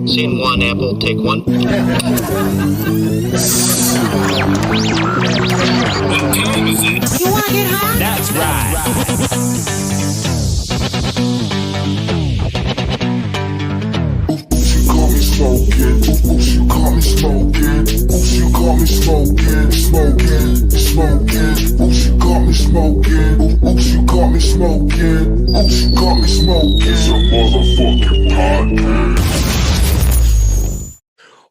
Scene one, Apple, take one. What time is it? You wanna get high? That's right. She caught me smoking. She caught me smoking. She caught me smoking, smoking. She caught me smoking. She caught me smoking. She caught me smoking. It's a motherfucking podcast.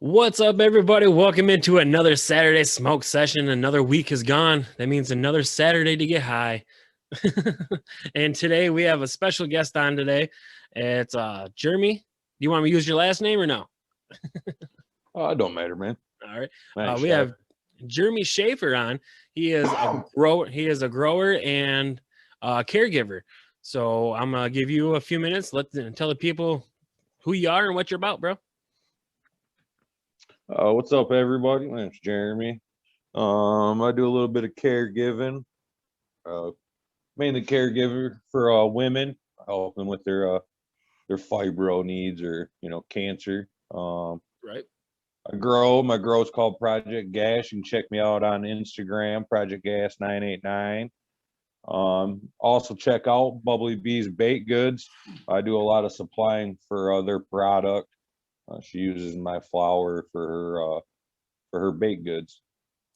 What's up, everybody? Welcome into another Saturday smoke session. Another week is gone. That means another Saturday to get high. And today we have a special guest on today. It's Jeremy. Do you want me to use your last name or no? It don't matter, man. All right. We have Jeremy Shaffer on. He is a grower. He is a grower and caregiver. So I'm gonna give you a few minutes. Tell the people who you are and what you're about, bro. What's up, everybody? My name's Jeremy. I do a little bit of caregiving, mainly caregiver for women, helping with their fibro needs or cancer. Right. I grow. My grow is called Project Gas. You can check me out on Instagram, Project Gas 989. Also check out Bubbly Bee's Baked Goods. I do a lot of supplying for their product. She uses my flour for her baked goods.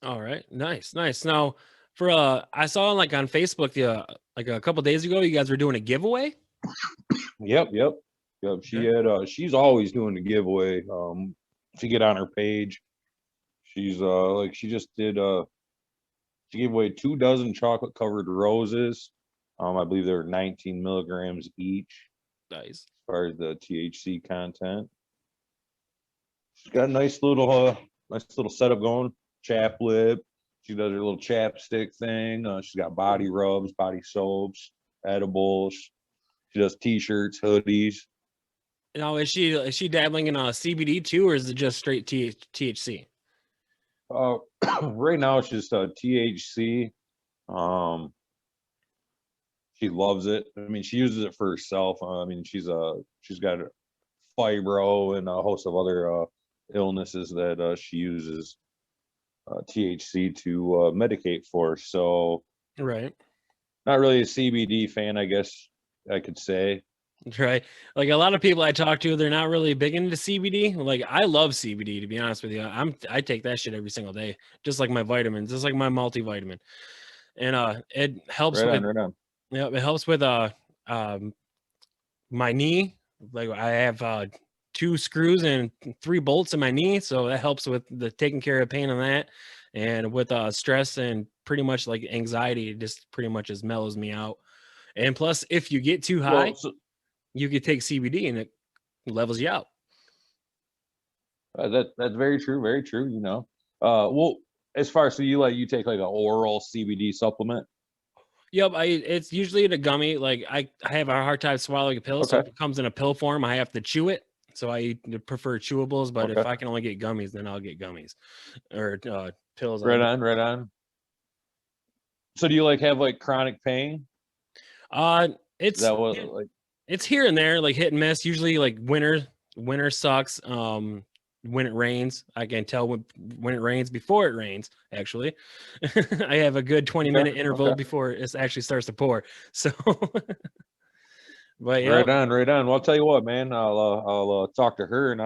All right, nice. Now, for I saw like on Facebook like a couple days ago, you guys were doing a giveaway. Yep. She had she's always doing the giveaway. If you get on her page, she's she just did she gave away 2 dozen chocolate covered roses. I believe they were 19 milligrams each. Nice. As far as the THC content. She's got a nice little setup going. Chap lip. She does her little chapstick thing. She's got body rubs, body soaps, edibles. She does t-shirts, hoodies. Now, is she dabbling in CBD too, or is it just straight THC? Right now it's just THC. She loves it. I mean, she uses it for herself. I mean, she's got fibro and a host of other illnesses that she uses THC to medicate for. So, Right. Not really a CBD fan, I guess I could say. Right. Like a lot of people I talk to, they're not really big into CBD. Like I love CBD, to be honest with you. I take that shit every single day, just like my vitamins, just like my multivitamin. And it helps Right on. Yeah, it helps with my knee. Like I have 2 screws and 3 bolts in my knee, so that helps with the taking care of pain on that. And with stress and pretty much like anxiety, it just pretty much just mellows me out. And plus, if you get too high, you could take CBD and it levels you out. That's very true. Very true. Well, as far as you take like an oral CBD supplement. Yep, it's usually in a gummy. Like I have a hard time swallowing a pill, so if it comes in a pill form, I have to chew it. So I prefer chewables, but if I can only get gummies, then I'll get gummies or pills. Right on. So do you have chronic pain? It's it's here and there, like hit and miss. Usually like winter sucks. When it rains, I can tell when it rains before it rains. Actually, I have a good 20-minute interval before it actually starts to pour. So, but yeah, right on. Well, I'll tell you what, man. I'll talk to her and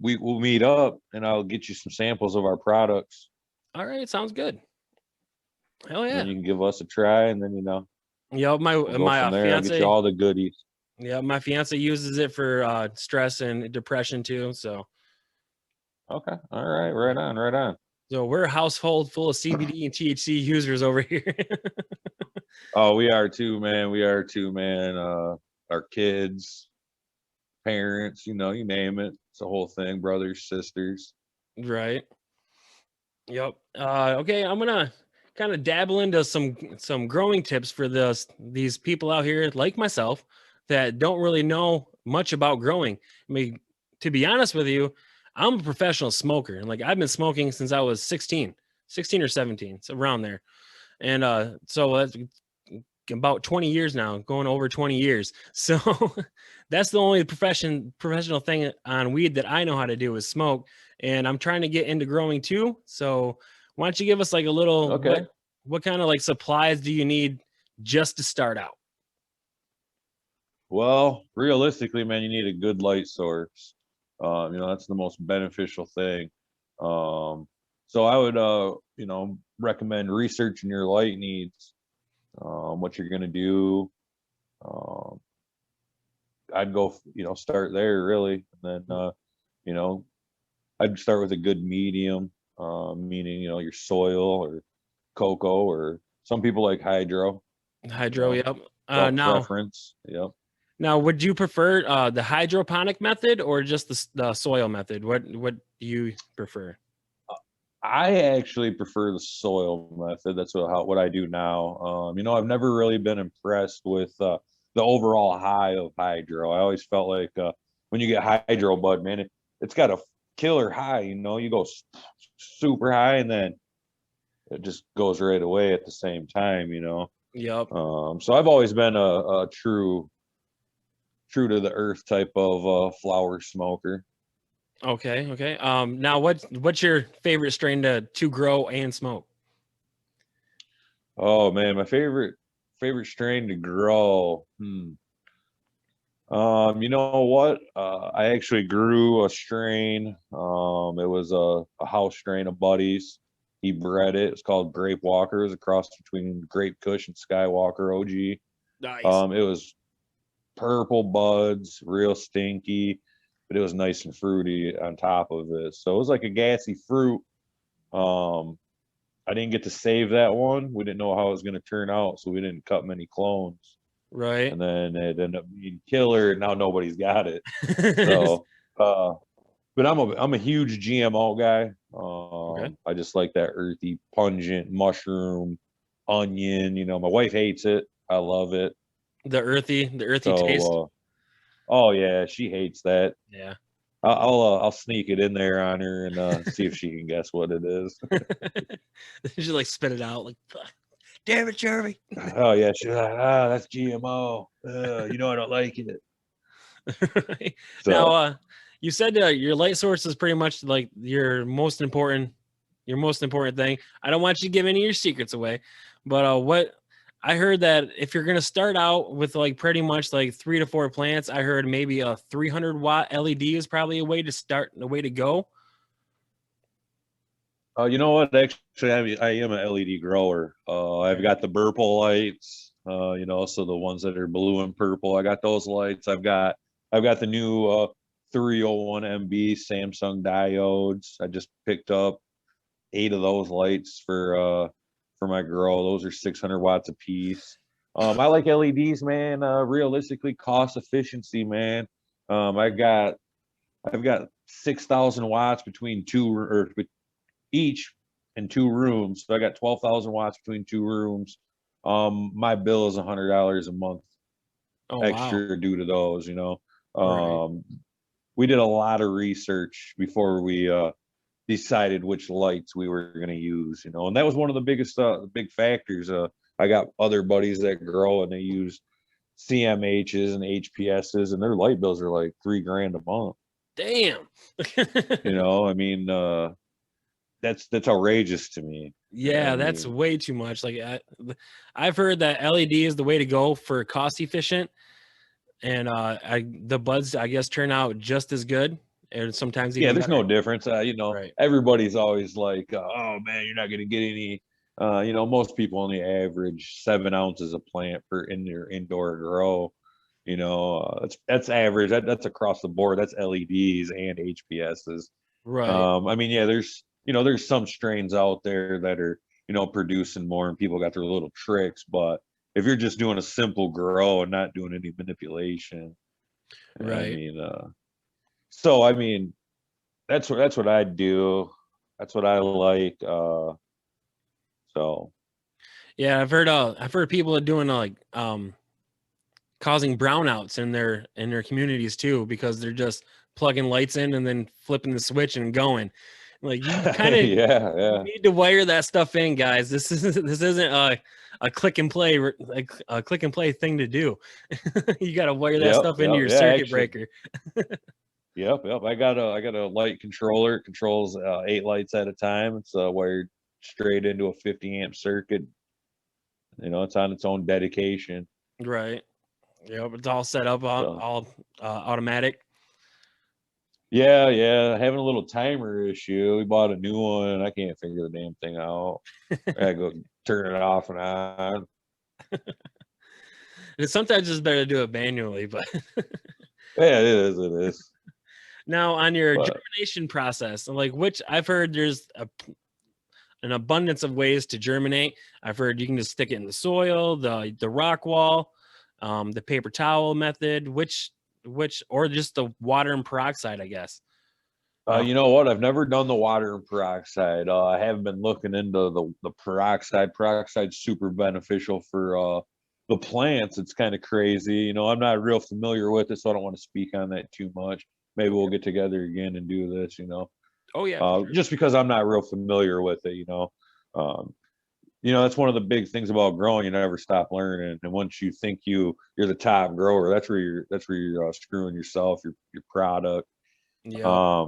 we'll meet up and I'll get you some samples of our products. All right, sounds good. Hell yeah! And you can give us a try, and then my fiance, get you all the goodies. Yeah, my fiance uses it for stress and depression too. So, okay, all right, right on. So we're a household full of CBD and THC users over here. Oh, we are too, man. Our kids, parents, you name it. It's a whole thing. Brothers, sisters. Right. Yep. Okay, I'm gonna kind of dabble into some growing tips for these people out here like myself that don't really know much about growing. I mean, to be honest with you, I'm a professional smoker. And I've been smoking since I was 16 or 17, so around there. And so that's about 20 years now, going over 20 years. So that's the only professional thing on weed that I know how to do is smoke. And I'm trying to get into growing too. So why don't you give us like a little, Okay. what kind of like supplies do you need just to start out? Well, realistically, man, you need a good light source. That's the most beneficial thing. So I would, recommend researching your light needs, what you're gonna do. Um, I'd go, start there really, and then, I'd start with a good medium, meaning, your soil or cocoa, or some people like hydro. Hydro, It's yep. all Now, preference. Yep. would you prefer the hydroponic method or just the soil method? What do you prefer? I actually prefer the soil method. That's what I do now. I've never really been impressed with the overall high of hydro. I always felt like when you get hydro bud, man, it's got a killer high. You go super high and then it just goes right away at the same time. Yep. So I've always been a true to the earth type of flower smoker. Okay. Now what's your favorite strain to grow and smoke? Oh man, my favorite strain to grow. You know what? I actually grew a strain. It was a house strain of buddies. He bred it. It's called Grape Walker. It was a cross between Grape Kush and Skywalker OG. Nice. It was purple buds, real stinky, but it was nice and fruity on top of it. So it was like a gassy fruit. I didn't get to save that one. We didn't know how it was going to turn out, so we didn't cut many clones. Right. And then it ended up being killer. And now nobody's got it. So, but I'm a huge GMO guy. Okay. I just like that earthy, pungent mushroom, onion. My wife hates it. I love it. The earthy taste. Oh yeah, she hates that. Yeah. I'll sneak it in there on her and see if she can guess what it is. She like spit it out like, damn it, Jeremy. Oh yeah, she's like, that's GMO. I don't like it. Right. So, Now, you said your light source is pretty much like your most important thing. I don't want you to give any of your secrets away, but what I heard that if you're gonna start out with like pretty much like 3 to 4 plants, I heard maybe a 300-watt LED is probably a way to go. you know what? Actually, I am an LED grower. I've got the Burple lights. So the ones that are blue and purple. I got those lights. I've got the new 301 MB Samsung diodes. I just picked up 8 of those lights for my grow. Those are 600 watts a piece. I like LEDs, man. Realistically, cost efficiency, man. I've got 6,000 watts between each in 2 rooms. So I got 12,000 watts between 2 rooms. My bill is $100 a month extra due to those. Right. We did a lot of research before we decided which lights we were going to use, and that was one of the biggest big factors. I got other buddies that grow and they use CMHs and HPSs, and their light bills are like $3,000 a month. Damn. I mean, that's outrageous to me. Yeah, that's way too much. Like I've heard that LED is the way to go for cost efficient, and the buds I guess turn out just as good, and sometimes even there's better. no difference. Right. Everybody's always like, oh man, you're not going to get any. Most people only average 7 ounces of plant in their indoor grow. That's average. That's across the board. That's LEDs and HPSs. Right. I mean, yeah, there's some strains out there that are, producing more and people got their little tricks, but if you're just doing a simple grow and not doing any manipulation, right. I mean, that's what I do. That's what I like. So Yeah, I've heard people are doing like causing brownouts in their communities too, because they're just plugging lights in and then flipping the switch and going. Like you kind of Yeah. need to wire that stuff in, guys. This isn't a click and play like a click and play thing to do. You got to wire that stuff into your Yeah, circuit actually, breaker. yep. I got a light controller. It controls 8 lights at a time. It's wired straight into a 50 amp circuit. It's on its own dedication. Right. Yep. It's all set up, So all automatic. yeah. Having a little timer issue. We bought a new one and I can't figure the damn thing out. I go turn it off and on. And sometimes it's better to do it manually, but Yeah, it is. now on your But germination process, like which I've heard there's an abundance of ways to germinate. I've heard you can just stick it in the soil, the rock wall, the paper towel method, which or just the water and peroxide, I guess. you know what? I've never done the water and peroxide. I haven't been looking into the peroxide. Peroxide's super beneficial for the plants. It's kind of crazy. I'm not real familiar with it, so I don't want to speak on that too much. Maybe we'll get together again and do this. Oh yeah, for sure. Just because I'm not real familiar with it. That's one of the big things about growing. You never stop learning, and once you think you're the top grower, that's where you're screwing yourself, your product. Yeah.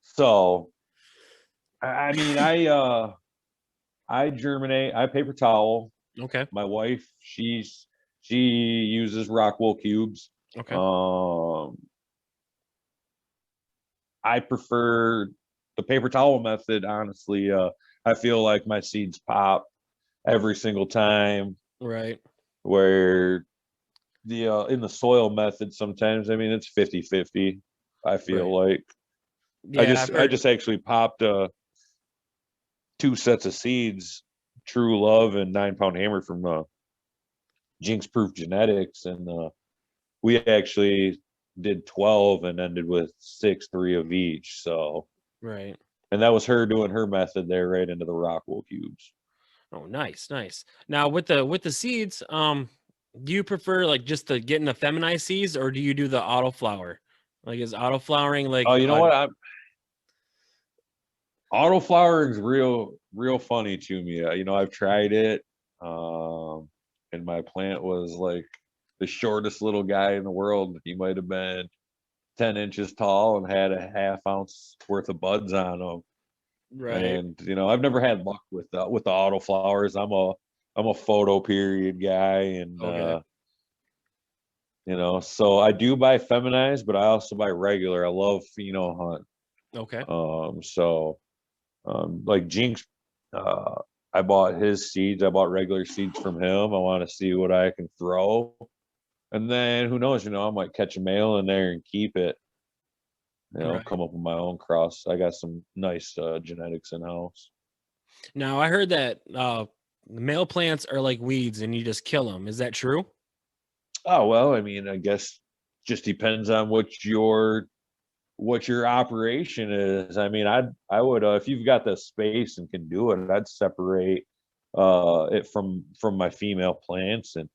So, I mean, I germinate. I paper towel. Okay. My wife, she uses rock wool cubes. Okay. I prefer the paper towel method. Honestly, I feel like my seeds pop every single time. Right. Where the in the soil method, sometimes, I mean, it's 50-50. I feel like. Yeah, I just actually popped 2 sets of seeds, True Love and 9-pound Hammer from Jinx Proof Genetics, and we actually did 12 and ended with 6, 3 of each. So right. and that was her doing her method there right into the rock wool cubes. Oh, nice. Now with the seeds, do you prefer like just to get in the feminized seeds, or do you do the autoflower? Like is autoflowering like Oh, you know what? Autoflowering is real funny to me. I've tried it, and my plant was like the shortest little guy in the world. He might have been 10 inches tall and had a half ounce worth of buds on him. right. And I've never had luck with the autoflowers. I'm a photo period guy, and Okay. so I do buy feminized, but I also buy regular. I love pheno hunt. Okay. Like Jinx, I bought his seeds. I bought regular seeds from him. I want to see what I can throw, and then who knows? I might catch a male in there and keep it. Right. Come up with my own cross. I got some nice genetics in house. Now I heard that male plants are like weeds and you just kill them. Is that true? Oh well, I mean, I guess just depends on what your operation is. I mean, I would if you've got the space and can do it, I'd separate it from my female plants and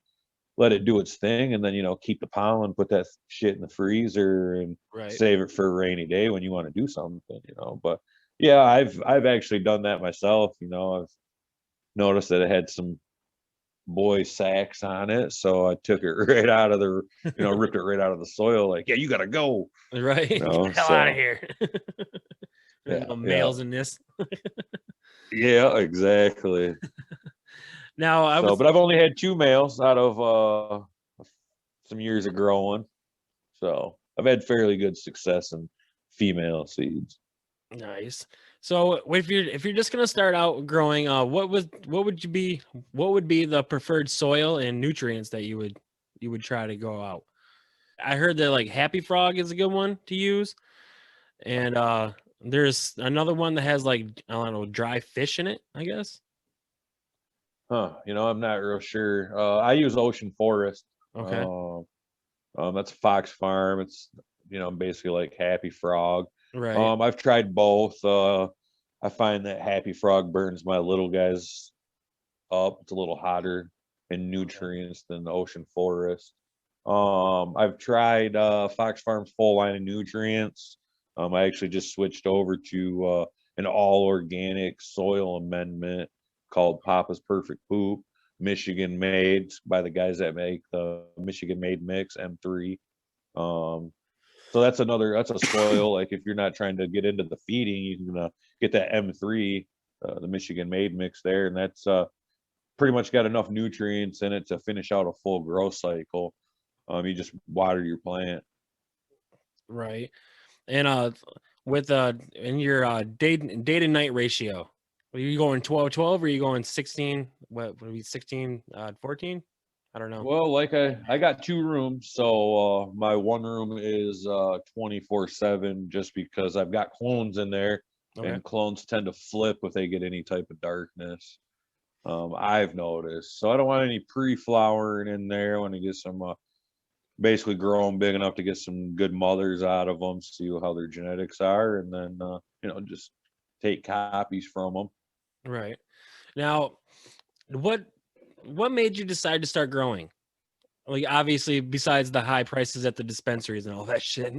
let it do its thing, and then keep the pollen, put that shit in the freezer, and Right. save it for a rainy day when you want to do something. But yeah, I've actually done that myself. I've noticed that it had some boy sacks on it, so I took it right out of the ripped it right out of the soil, like, yeah, you gotta go. Right. Get the hell out of here. There's Yeah, no males in this. yeah, exactly. Now But I've only had 2 males out of some years of growing, so I've had fairly good success in female seeds. nice. So if you're just gonna start out growing, what would be the preferred soil and nutrients that you would try to go out? I heard that like Happy Frog is a good one to use, and there's another one that has like I don't know dry fish in it, I guess. I'm not real sure. I use Ocean Forest. Okay. That's a Fox Farm. It's basically like Happy Frog. Right. I've tried both. I find that Happy Frog burns my little guys up. It's a little hotter in nutrients than the Ocean Forest. I've tried Fox Farm's full line of nutrients. I actually just switched over to an all organic soil amendment called Papa's Perfect Poop, Michigan made by the guys that make the Michigan made mix M3. So that's a soil, like if you're not trying to get into the feeding, you can get that M3, the Michigan made mix there, and that's pretty much got enough nutrients in it to finish out a full growth cycle. You just water your plant. Right. And with in your day to night ratio, are you going 12-12 or are you going 16? What would it be 16 14? I don't know. Well, like I got two rooms, so my one room is 24/7 just because I've got clones in there, Okay. and clones tend to flip if they get any type of darkness. I've noticed, so I don't want any pre-flowering in there. I want to get some basically grow them big enough to get some good mothers out of them, see how their genetics are, and then just take copies from them. Right. Now, what made you decide to start growing? Like obviously besides the high prices at the dispensaries and all that shit.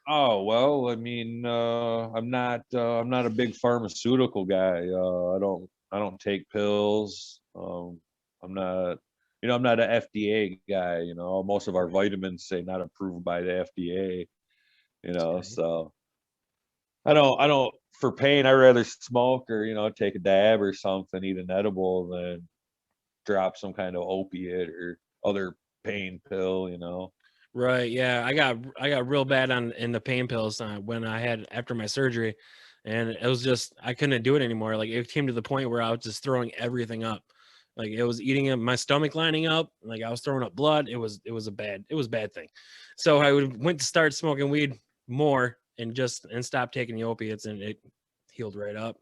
Oh well, I mean, I'm not a big pharmaceutical guy. I don't take pills. I'm not, I'm not an FDA guy. Most of our vitamins say not approved by the FDA. Okay. So I don't for pain. I rather smoke or take a dab or something, eat an edible than drop some kind of opiate or other pain pill. Right. Yeah. I got real bad in the pain pills when I had after my surgery, and it was just I couldn't do it anymore. Like it came to the point where I was just throwing everything up. Like it was eating my stomach lining up. Like I was throwing up blood. It was a bad thing. So I went to start smoking weed more and stopped taking the opiates, and it healed right up.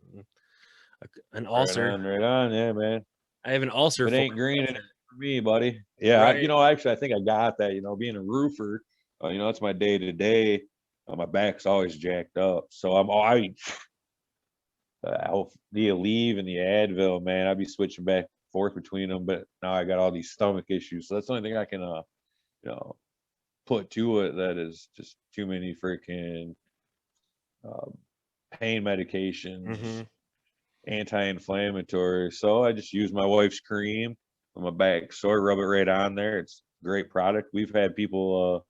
An ulcer. Right on, yeah, man. I have an ulcer. If it ain't green, it ain't for me, buddy. Yeah, Right. actually, I think I got that. Being a roofer, it's my day to day. My back's always jacked up, so the Aleve and the Advil, man. I'd be switching back and forth between them, but now I got all these stomach issues, so that's the only thing I can, put to it. That is just too many freaking pain medications. Mm-hmm. Anti-inflammatory. So I just use my wife's cream on my back sore, rub it right on there. It's a great product. We've had people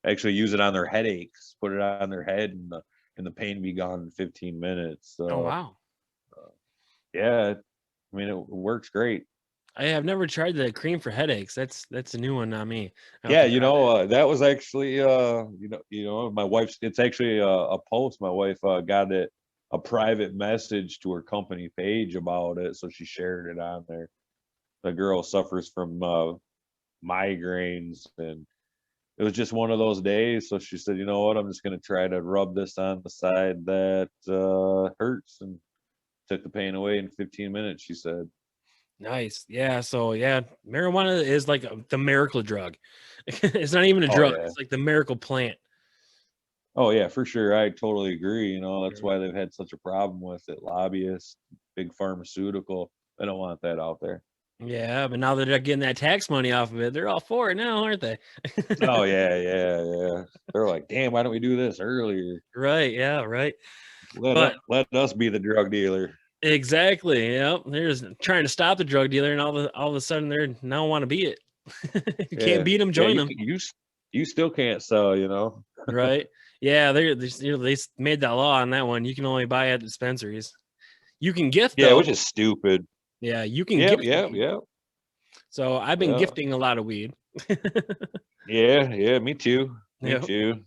actually use it on their headaches, put it on their head, and the pain be gone in 15 minutes. So Oh wow. yeah, I mean it works great. I have never tried the cream for headaches. That's a new one on me. Yeah, that was actually my wife's. It's actually a post. My wife got it a private message to her company page about it, so she shared it on there. The girl suffers from migraines, and it was just one of those days. So she said, "You know what? I'm just going to try to rub this on the side that hurts," and took the pain away in 15 minutes. She said. Nice. Yeah. So yeah, marijuana is like the miracle drug. It's not even a drug. Yeah. It's like the miracle plant. Oh yeah, for sure. I totally agree. That's why they've had such a problem with it. Lobbyists, big pharmaceutical, they don't want that out there. Yeah, but now that they're getting that tax money off of it, they're all for it now, aren't they? Oh yeah. They're like, damn, why don't we do this earlier? Right. Yeah. Right. Let us be the drug dealer. Exactly. Yep. They're just trying to stop the drug dealer, and all of a sudden they're now want to be it. You can't beat them, join them. You still can't sell, Right. Yeah. They made that law on that one. You can only buy at dispensaries. You can gift. Yeah, though. which is stupid. Yeah, you can gift. gift. Yeah. So I've been gifting a lot of weed. Yeah, me too. Me Yep. too.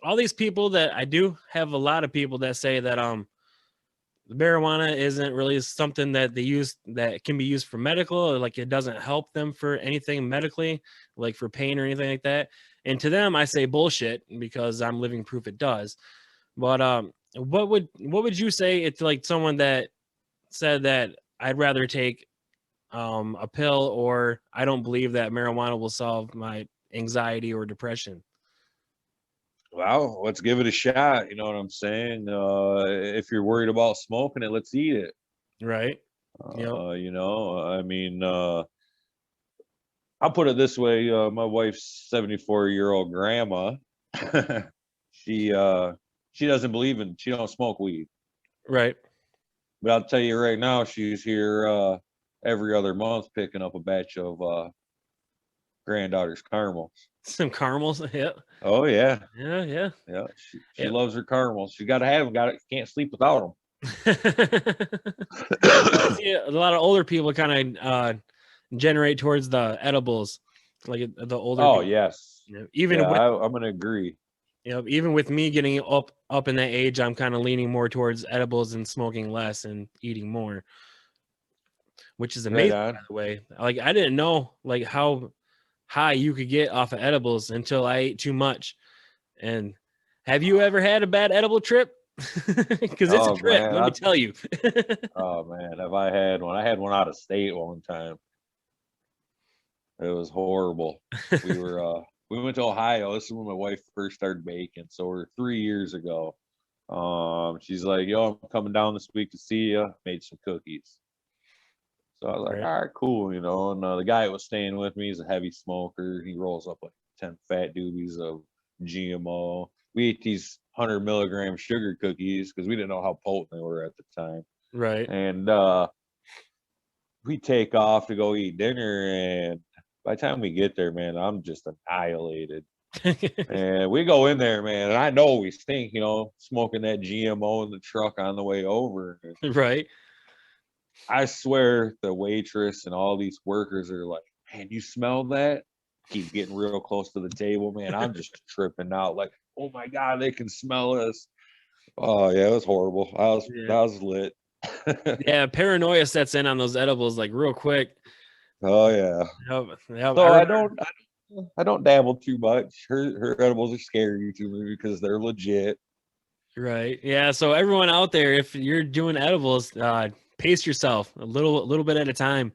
All these people that I do have a lot of people that say that the marijuana isn't really something that they use that can be used for medical, or like it doesn't help them for anything medically, like for pain or anything like that. And to them, I say bullshit because I'm living proof it does. But what would you say it's like someone that said that I'd rather take a pill, or I don't believe that marijuana will solve my anxiety or depression? Well, let's give it a shot. You know what I'm saying? If you're worried about smoking it, let's eat it. Right. I mean, I'll put it this way. My wife's 74-year-old grandma, she doesn't believe in, she don't smoke weed. Right. But I'll tell you right now, she's here every other month picking up a batch of granddaughter's caramels. Some caramels. Yeah. Oh yeah, Yeah. Yeah. yeah. She Yep. loves her caramels. She got to have them. Got it. Can't sleep without them. I see a lot of older people kind of generate towards the edibles, like the older Oh people. yes. You know, Yeah, I'm gonna agree. even with me getting up in that age, I'm kind of leaning more towards edibles and smoking less and eating more, which is Right amazing, on. by the way. Like I didn't know like how high you could get off of edibles until I ate too much. And have you ever had a bad edible trip? Because it's a Oh trip, man, let me tell you. oh man, have I had one? I had one out of state one time. It was horrible. We were we went to Ohio. This is when my wife first started baking, so we're 3 years ago. She's like, "Yo, I'm coming down this week to see you." Made some cookies. So I was like, Right. "All right, cool," you know. And the guy that was staying with me is a heavy smoker. He rolls up like 10 fat doobies of GMO. We ate these 100 milligram sugar cookies because we didn't know how potent they were at the time. Right. And we take off to go eat dinner, and by the time we get there, man, I'm just annihilated. And we go in there, man, and I know we stink, you know, smoking that GMO in the truck on the way over. And Right. I swear the waitress and all these workers are like, "Man, you smell that?" Keep getting real close to the table, man. I'm just tripping out, like, "Oh my god, they can smell us." Oh yeah, it was horrible. Yeah. I was lit. Yeah, paranoia sets in on those edibles like real quick. Oh yeah. Yep, So I I remember. don't dabble too much. Her edibles are scary to me because they're legit. Right. Yeah. So everyone out there, if you're doing edibles, pace yourself a little bit at a time.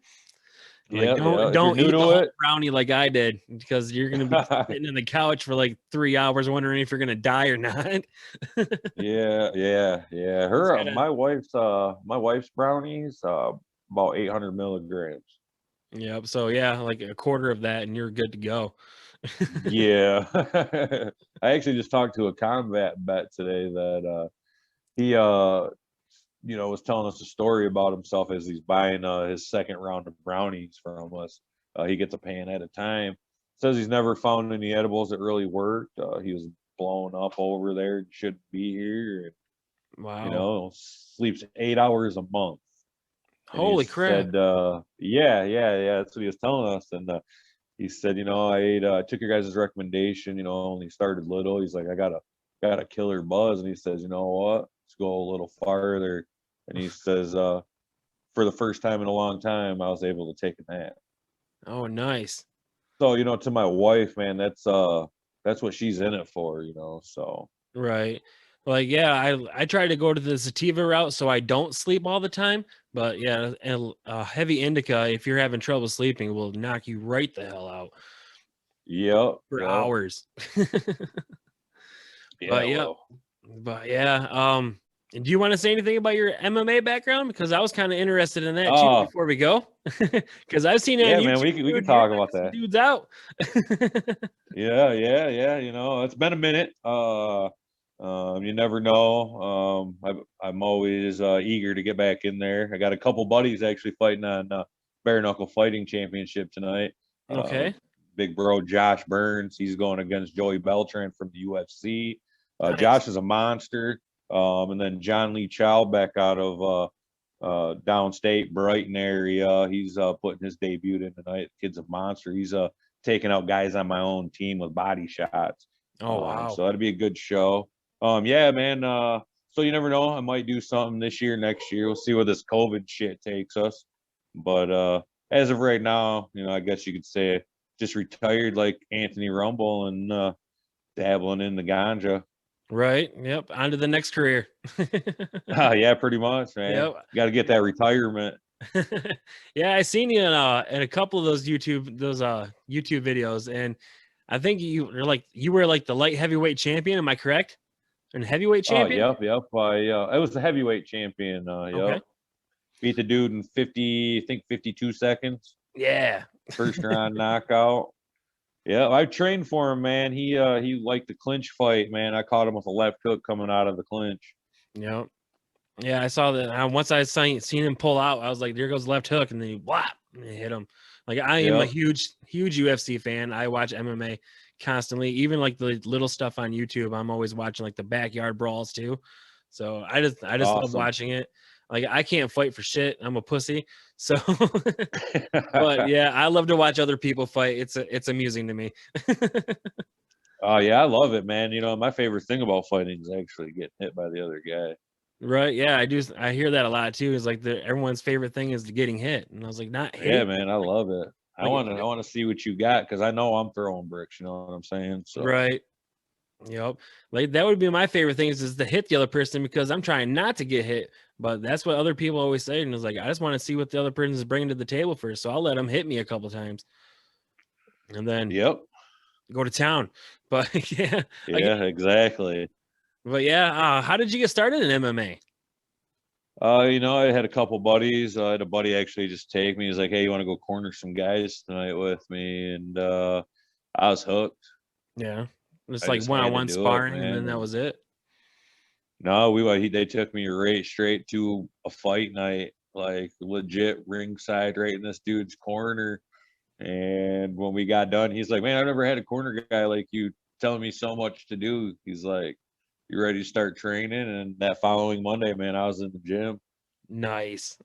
Like Yeah, yeah. If you're don't new eat the to whole it, brownie like I did because you're gonna be sitting in the couch for like 3 hours wondering if you're gonna die or not. yeah, yeah, yeah. Just Her gotta, my wife's brownies about 800 milligrams. yep. So yeah, like a quarter of that, and you're good to go. Yeah. I actually just talked to a combat vet today that he you know was telling us a story about himself as he's buying his second round of brownies from us. He gets a pan at a time. Says he's never found any edibles that really worked. He was blowing up over there, shouldn't be here. You Wow. know, sleeps 8 hours a month. And he Holy crap. said, yeah, that's what he was telling us. And he said, you know, I took your guys' recommendation, you know, only started little. He's like, I got a killer buzz. And he says, you know what? Let's go a little farther. And he says, for the first time in a long time, I was able to take a nap. Oh, nice. So, you know, to my wife, man, that's what she's in it for, you know. So Right. Like, yeah, I try to go to the sativa route so I don't sleep all the time. But yeah, and heavy indica, if you're having trouble sleeping, will knock you right the hell out yep, for yep. hours. Yeah, But yep. well. But yeah, do you want to say anything about your MMA background? Because I was kind of interested in that too Oh, before we go. Because I've seen it on yeah, man, YouTube, we dude. could You're talk about knocking some that. dudes out. Yeah, yeah, yeah. You know, it's been a minute. You never know. I'm always eager to get back in there. I got a couple buddies actually fighting on bare knuckle fighting championship tonight. Uh, Okay. Big bro Josh Burns, he's going against Joey Beltran from the UFC. Nice. Josh is a monster. And then John Lee Chow back out of downstate Brighton area. He's putting his debut in tonight. The kid's a monster. He's taking out guys on my own team with body shots. Oh wow. So that'd be a good show. Yeah, man. So you never know. I might do something this year, next year. We'll see where this COVID shit takes us. But as of right now, you know, I guess you could say just retired like Anthony Rumble and dabbling in the ganja. Right. Yep. On to the next career. Yeah, pretty much, man. Yep. Got to get that retirement. Yeah, I seen you in a couple of those YouTube videos, and I think you were like the light heavyweight champion. Am I correct? And heavyweight Oh, champion. yep, yep. I was the heavyweight champion. Okay. Yep. Beat the dude in 50, I think 52 seconds. Yeah. First round knockout. Yeah, I trained for him, man. He liked the clinch fight, man. I caught him with a left hook coming out of the clinch. Yep. Yeah, I saw that. Once I seen him pull out, I was like, "There goes left hook," and then he whap and it hit him. Like I am a Yep. huge UFC fan. I watch MMA constantly, even like the little stuff on YouTube. I'm always watching like the backyard brawls too. So I just love Awesome. watching it. Like I can't fight for shit. I'm a pussy. So, but yeah, I love to watch other people fight. It's amusing to me. Oh yeah, I love it, man. You know, my favorite thing about fighting is actually getting hit by the other guy. Right? Yeah, I do. I hear that a lot too. Is like everyone's favorite thing is getting hit, and I was like, not Yeah, hit. man, I love it. I Like, want to see what you got because I know I'm throwing bricks. You know what I'm saying? So right. Yep. Like that would be my favorite thing is to hit the other person because I'm trying not to get hit. But that's what other people always say. And it's like, I just want to see what the other person is bringing to the table first. So I'll let them hit me a couple times and then yep. go to town. But yeah. Yeah, exactly. But yeah. How did you get started in MMA? You know, I had a couple buddies. I had a buddy actually just take me. He's like, "Hey, you want to go corner some guys tonight with me?" And I was hooked. Yeah. Just I like just had to one-on-one do it, sparring and then man. that was it. No, they took me right straight to a fight night, like legit ringside, right in this dude's corner. And when we got done, he's like, "Man, I've never had a corner guy like you telling me so much to do." He's like, "You ready to start training?" And that following Monday, man, I was in the gym. Nice.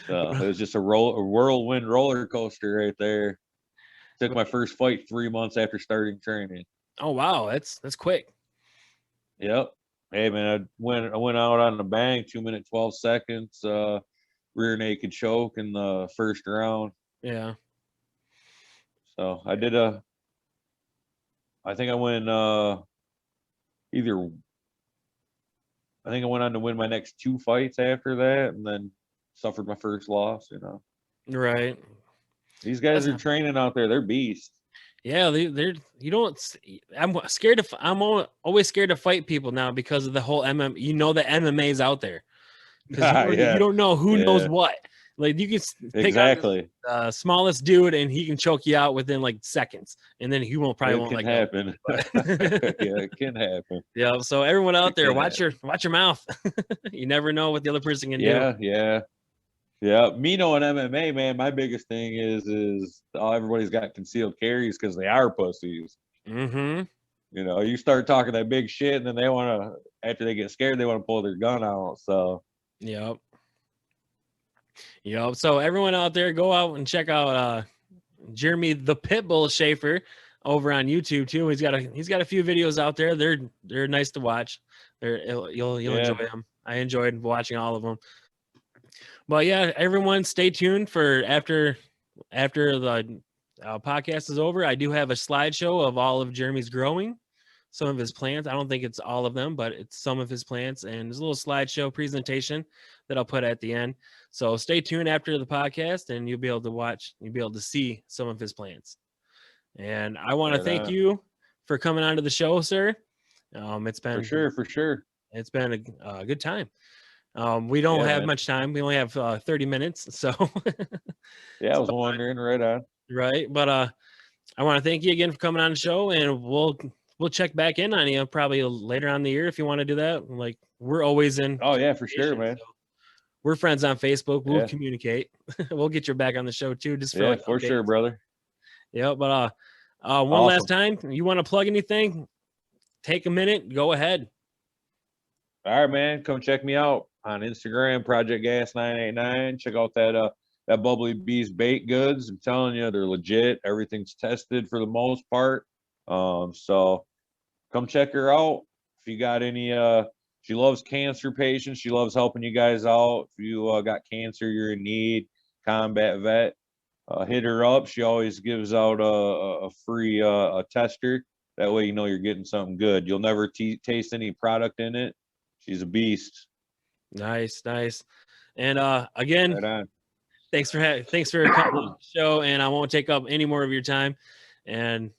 So it was just a whirlwind roller coaster right there. Took my first fight 3 months after starting training. Oh wow, that's quick. Yep. Hey man, I went out on the bang, 2 minute 12 seconds, rear naked choke in the first round. Yeah. So I think I went either I think I went on to win my next two fights after that and then suffered my first loss, you know. Right. These guys are training out there, they're beasts. Yeah, they're you don't. I'm scared to. Always scared to fight people now because of the whole MM. You know the MMA is out there because you Yeah. don't know who knows Yeah. what. Like you can pick on Exactly. the smallest dude and he can choke you out within like seconds, and then he probably It won't can let happen. go. Yeah, it can happen. Yeah. So everyone out It there, can watch happen. your mouth. You never know what the other person can do. Yeah, yeah. Yeah, me knowing MMA, man, my biggest thing is everybody's got concealed carries because they are pussies. Mm-hmm. You know, you start talking that big shit, and then they want to, after they get scared, they want to pull their gun out. So, Yep. Yep. So everyone out there, go out and check out Jeremy the Pitbull Shaffer over on YouTube too. He's got a few videos out there. They're nice to watch. You'll enjoy them. I enjoyed watching all of them. But yeah, everyone, stay tuned for after the podcast is over. I do have a slideshow of all of Jeremy's growing, some of his plants. I don't think it's all of them, but it's some of his plants, and there's a little slideshow presentation that I'll put at the end. So stay tuned after the podcast, and you'll be able to see some of his plants. And I want to thank you for coming onto the show, sir. It's been for sure. It's been a good time. We don't have much time. We only have 30 minutes. So yeah, I was wondering, right on. Right. But I want to thank you again for coming on the show, and we'll check back in on you probably later on in the year if you want to do that. Like we're always in. Oh yeah, for sure, man. So we're friends on Facebook. We'll Yeah. communicate. We'll get you back on the show too, just for like for updates. sure, brother. Yeah, but one last time, you want to plug anything? Take a minute. Go ahead. All right, man. Come check me out on Instagram, Project Gas 989. Check out that Bubbly Bees baked goods. I'm telling you, they're legit. Everything's tested for the most part. So come check her out. If you got any, she loves cancer patients. She loves helping you guys out. If you got cancer, you're in need, combat vet, hit her up. She always gives out a free a tester. That way, you know you're getting something good. You'll never taste any product in it. She's a beast. Nice. And again, right thanks for coming on the show, and I won't take up any more of your time. And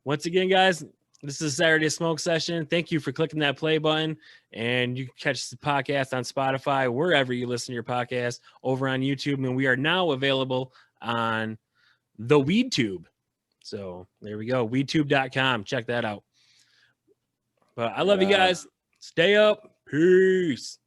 once again, guys, this is Saturday Smoke Session. Thank you for clicking that play button, and you can catch the podcast on Spotify, wherever you listen to your podcast, over on YouTube, and we are now available on The Weed Tube. So there we go. Weedtube.com. Check that out. But I love you guys. Stay up. Peace.